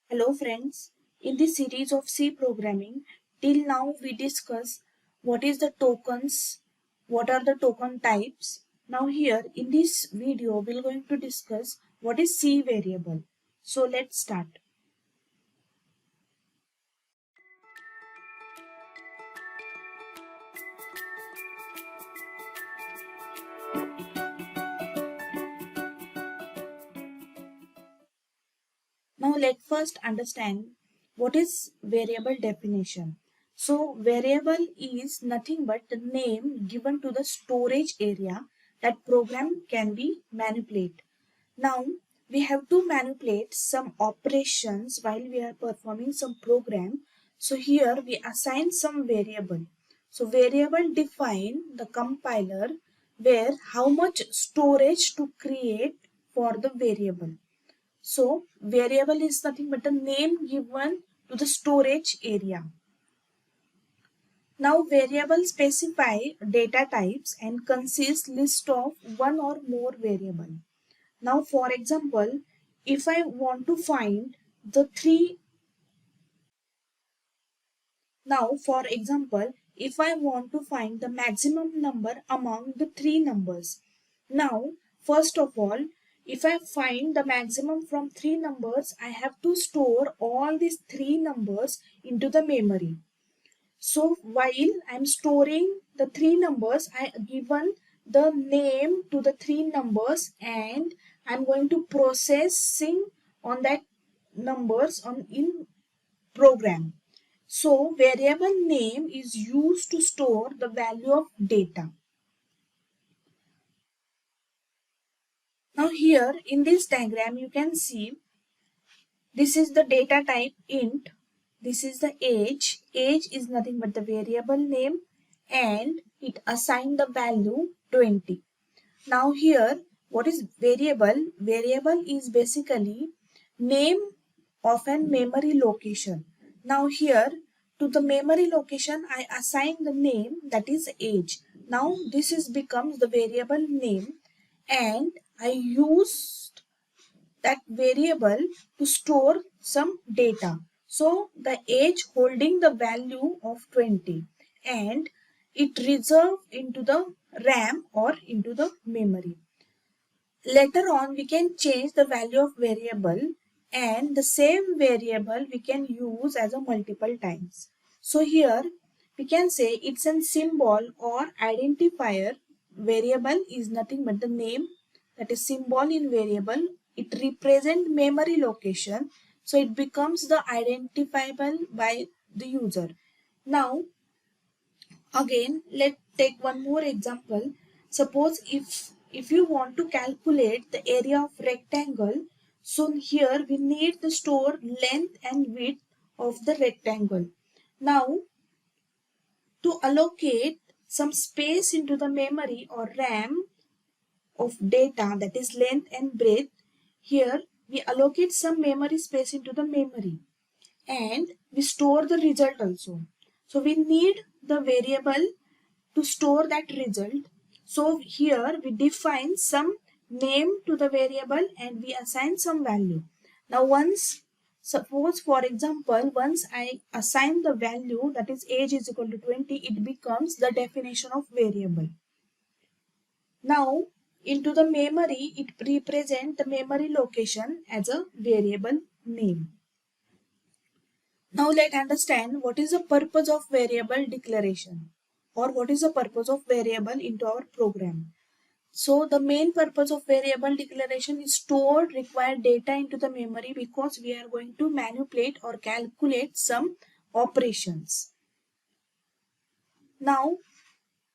Hello friends, in this series of C programming, till now we discuss what is the tokens, what are the token types. Now here in this video we are going to discuss what is C variable. So let's start. Now let's first understand what is variable definition. So variable is nothing but the name given to the storage area that program can be manipulated. Now we have to manipulate some operations while we are performing some program. So here we assign some variable. So variable define the compiler where how much storage to create for the variable. So variable is nothing but the name given to the storage area. Now variables specify data types and consist list of one or more variable. Now for example, if I want to find the three, if I want to find the maximum number among the three numbers. Now first of all, if I find the maximum from three numbers, I have to store all these three numbers into the memory. So while I'm storing the three numbers, I given the name to the three numbers and I'm going to processing on that numbers on in program. So variable name is used to store the value of data. Now here in this diagram you can see this is the data type int. This is the age. Age is nothing but the variable name and it assigned the value 20. Now here what is variable? Variable is basically name of a memory location. Now here to the memory location I assign the name that is age. Now this is becomes the variable name and I used that variable to store some data. So the age holding the value of 20 and it reserved into the RAM or into the memory. Later on we can change the value of variable and the same variable we can use as a multiple times. So here we can say it's a symbol or identifier. Variable is nothing but the name, that is symbol in variable. It represents memory location, so it becomes the identifiable by the user. Now again let's take one more example. Suppose if you want to calculate the area of rectangle, so here we need to store length and width of the rectangle. Now to allocate some space into the memory or RAM of data, that is length and breadth, here we allocate some memory space into the memory and we store the result also. So we need the variable to store that result. So here we define some name to the variable and we assign some value. Now suppose for example, once I assign the value that is age is equal to 20, it becomes the definition of variable. Now into the memory, it represents the memory location as a variable name. Now let's understand what is the purpose of variable declaration or what is the purpose of variable into our program. So the main purpose of variable declaration is store required data into the memory because we are going to manipulate or calculate some operations. Now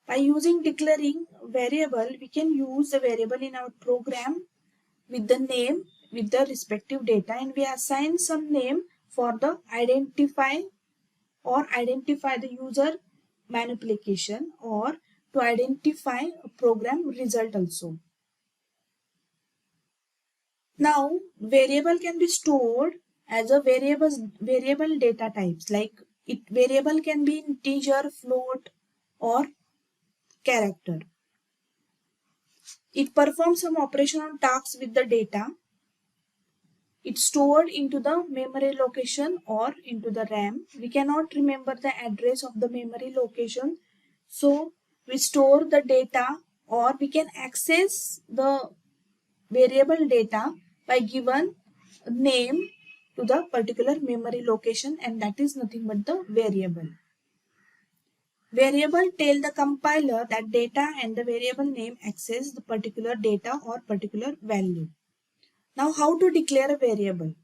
by using declaring variable, we can use the variable in our program with the name with the respective data and we assign some name for the identify the user manipulation or to identify a program result also. Now variable can be stored as a variable data types, like variable can be integer, float or character. It performs some operation on tasks with the data. It's stored into the memory location or into the RAM. We cannot remember the address of the memory location. So we store the data, or we can access the variable data by given name to the particular memory location, and that is nothing but the variable. Variable tell the compiler that data and the variable name access the particular data or particular value. Now how to declare a variable?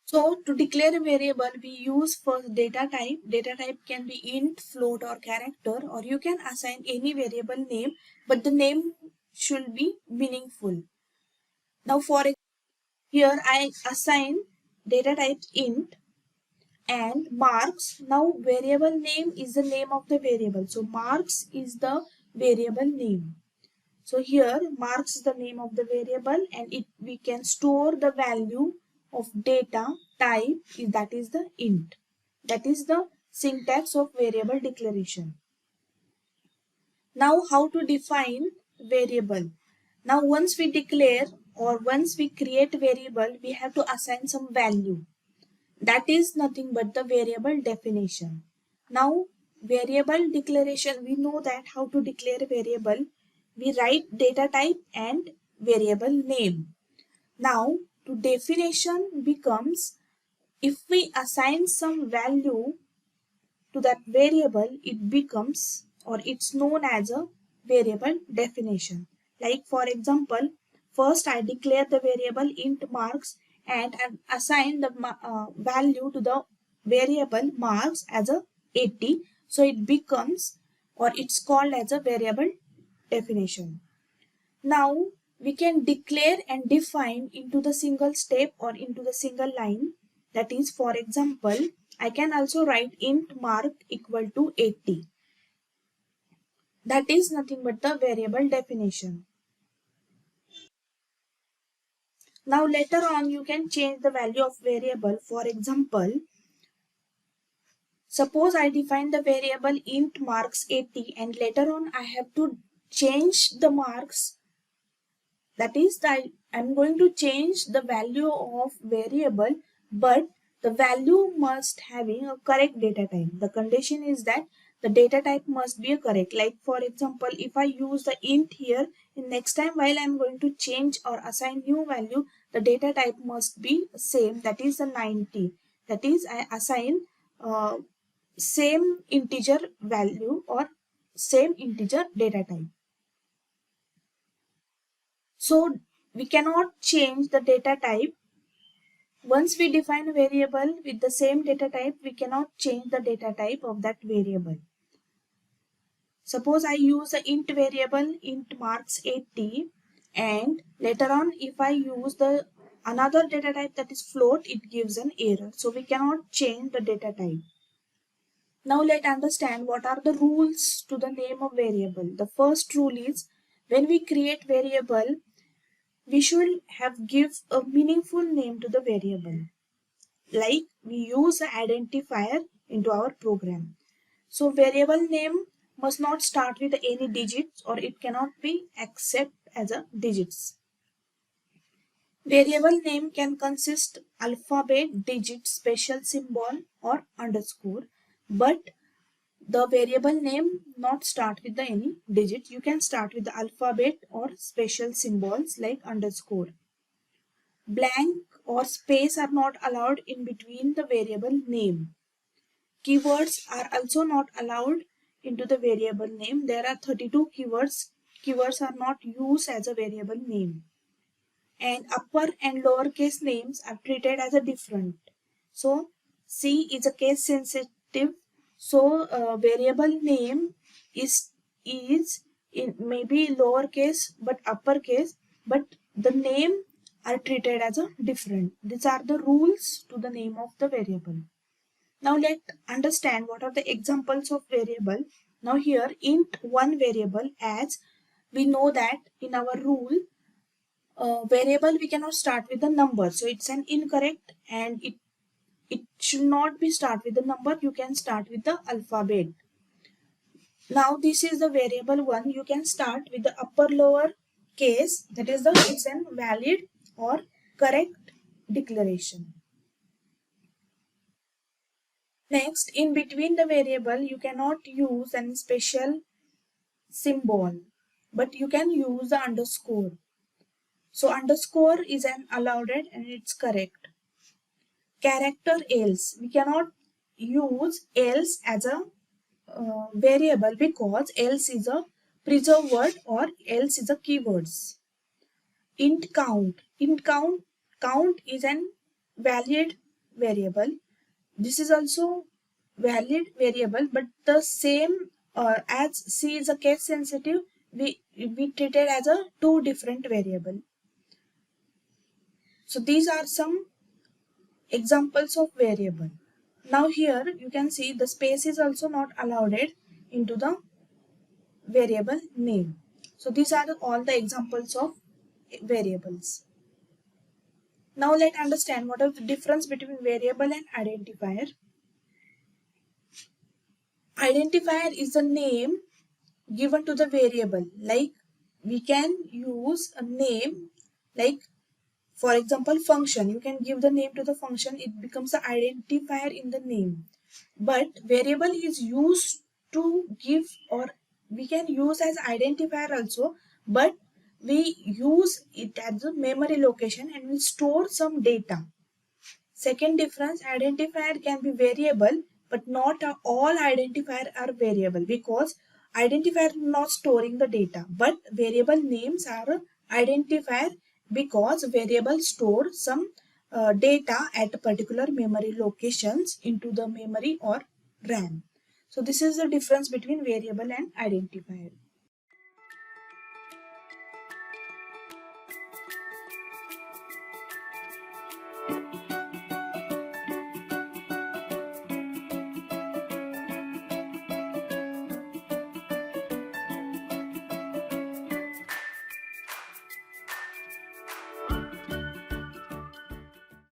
So to declare a variable, we use first data type. Data type can be int, float or character, or you can assign any variable name, but the name should be meaningful. Now here I assign data type int and marks. Now variable name is the name of the variable. So marks is the variable name. So here marks is the name of the variable, and we can store the value of data type, that is the int. That is the syntax of variable declaration. Now how to define variable? Now once we declare or once we create variable, we have to assign some value. That is nothing but the variable definition. Now variable declaration, we know that how to declare a variable. We write data type and variable name. Now to definition becomes, if we assign some value to that variable, it becomes, or it's known as a variable definition. Like for example, first I declare the variable int marks and assign the value to the variable marks as a 80. So it becomes, or it's called as a variable definition. Now we can declare and define into the single step or into the single line. That is, for example, I can also write int mark equal to 80. That is nothing but the variable definition. Now later on you can change the value of variable. For example, suppose I define the variable int marks 80 and later on I have to change the marks. That is, I'm going to change the value of variable, but the value must having a correct data type. The condition is that the data type must be correct. Like for example, if I use the int here, in next time while I'm going to change or assign new value, the data type must be same. That is the 90. That is, I assign same integer value or same integer data type. So we cannot change the data type. Once we define a variable with the same data type, we cannot change the data type of that variable. Suppose I use the int variable int marks 80 and later on if I use the another data type that is float, it gives an error. So we cannot change the data type. Now let's understand what are the rules to the name of variable. The first rule is, when we create variable, we should have give a meaningful name to the variable. Like we use an identifier into our program. So variable name must not start with any digits, or it cannot be accepted as a digits. Variable name can consist alphabet, digit, special symbol or underscore, but the variable name not start with the any digit. You can start with the alphabet or special symbols like underscore. Blank or space are not allowed in between the variable name. Keywords are also not allowed into the variable name. There are 32 keywords. Keywords are not used as a variable name. And upper and lowercase names are treated as a different. So C is a case sensitive. So variable name is in maybe lowercase but uppercase, but the name are treated as a different. These are the rules to the name of the variable. Now let's understand what are the examples of variable. Now here int one variable, as we know that in our rule variable we cannot start with the number, so it's an incorrect, and it should not be start with the number. You can start with the alphabet. Now this is the variable 1. You can start with the upper lower case, that is the it's an valid or correct declaration. Next, in between the variable you cannot use any special symbol, but you can use the underscore. So underscore is an allowed and it's correct. Character else, we cannot use else as a variable because else is a preserved word or else is a keywords. Count is an valid variable. This is also valid variable, but the same as C is a case sensitive, we treat it as a two different variable. So these are some examples of variable. Now here you can see the space is also not allowed into the variable name. So these are all the examples of variables. Now let's understand what is the difference between variable and identifier. Identifier is the name given to the variable. Like we can use a name, like for example function. You can give the name to the function, it becomes the identifier in the name. But variable is used to give, or we can use as identifier also, but we use it as a memory location and we store some data. Second difference, identifier can be variable, but not all identifier are variable because identifier not storing the data, but variable names are identifier because variable store some data at particular memory locations into the memory or RAM. So this is the difference between variable and identifier.